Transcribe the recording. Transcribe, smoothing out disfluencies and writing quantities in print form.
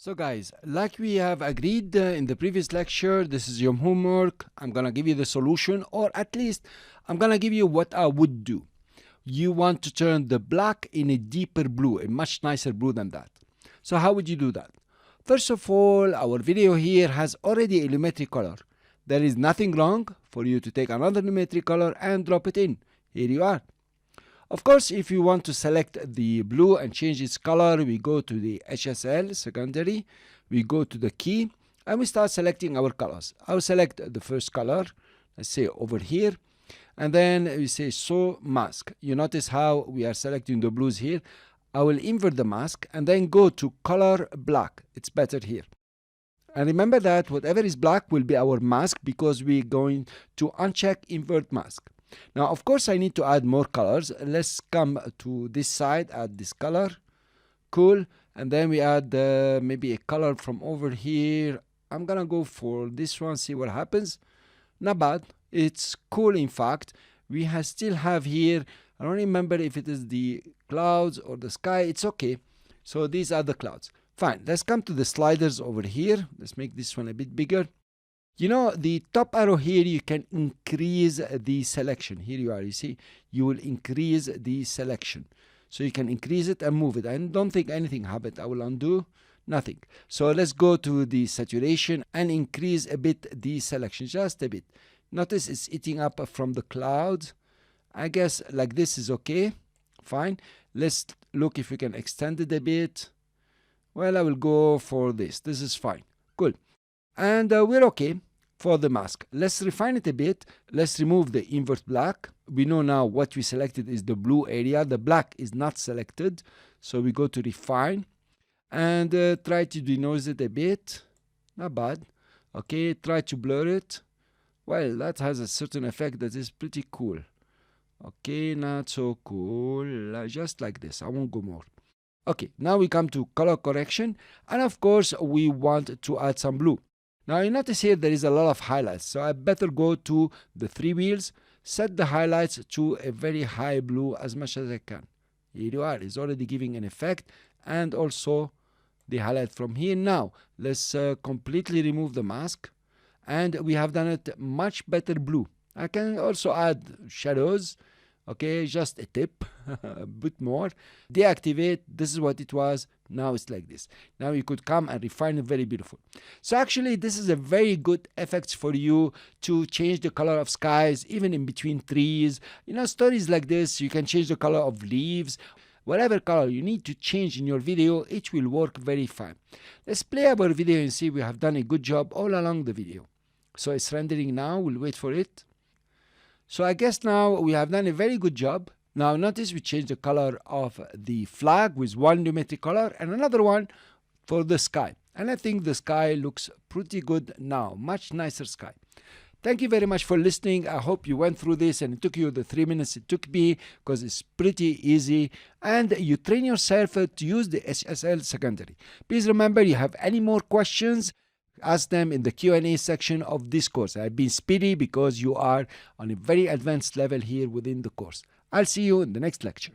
So guys, like we have agreed in the previous lecture, this is your homework. I'm gonna give you the solution, or at least I'm gonna give you what I would do. You want to turn the black in a deeper blue, a much nicer blue than that. So how would you do that? First of all, our video here has already a lumetri color. There is nothing wrong for you to take another lumetri color and drop it in. Here you are. Of course, if you want to select the blue and change its color, we go to the HSL secondary, we go to the key, and we start selecting our colors. I'll select the first color, let's say over here, and then we say show mask. You notice how we are selecting the blues here. I will invert the mask and then go to color black. It's better here. And remember that whatever is black will be our mask because we're going to uncheck invert mask. Now, of course, I need to add more colors. Let's come to this side, add this color. Cool. And then we add maybe a color from over here. I'm going to go for this one, see what happens. Not bad. It's cool, in fact. We still have here, I don't remember if it is the clouds or the sky. It's okay. So these are the clouds. Fine. Let's come to the sliders over here. Let's make this one a bit bigger. You know, the top arrow here, you can increase the selection. Here you are, you see, you will increase the selection. So you can increase it and move it. I don't think anything happened. I will undo, nothing. So let's go to the saturation and increase a bit the selection, just a bit. Notice it's eating up from the clouds. I guess like this is okay, fine. Let's look if we can extend it a bit. Well, I will go for this. This is fine, cool. And we're okay for the mask. Let's refine it a bit. Let's remove the invert black. We know now what we selected is the blue area. The black is not selected. So we go to refine and try to denoise it a bit. Not bad. Okay, try to blur it. Well, that has a certain effect that is pretty cool. Okay, not so cool. Just like this. I won't go more. Okay, now we come to color correction. And of course, we want to add some blue. Now you notice here there is a lot of highlights, so I better go to the three wheels, set the highlights to a very high blue as much as I can. Here you are, it's already giving an effect, and also the highlight from here. Now let's completely remove the mask, and we have done it much better blue. I can also add shadows. Okay, just a tip, a bit more. Deactivate, this is what it was. Now it's like this. Now you could come and refine it, very beautiful. So actually, this is a very good effect for you to change the color of skies, even in between trees. You know, stories like this, you can change the color of leaves. Whatever color you need to change in your video, it will work very fine. Let's play our video and see we have done a good job all along the video. So it's rendering now, we'll wait for it. So I guess now we have done a very good job. Now notice we changed the color of the flag with one lumetri color and another one for the sky. And I think the sky looks pretty good now, much nicer sky. Thank you very much for listening. I hope you went through this and it took you the 3 minutes it took me, because it's pretty easy. And you train yourself to use the HSL secondary. Please remember, you have any more questions, ask them in the Q&A section of this course. I've been speedy because you are on a very advanced level here within the course. I'll see you in the next lecture.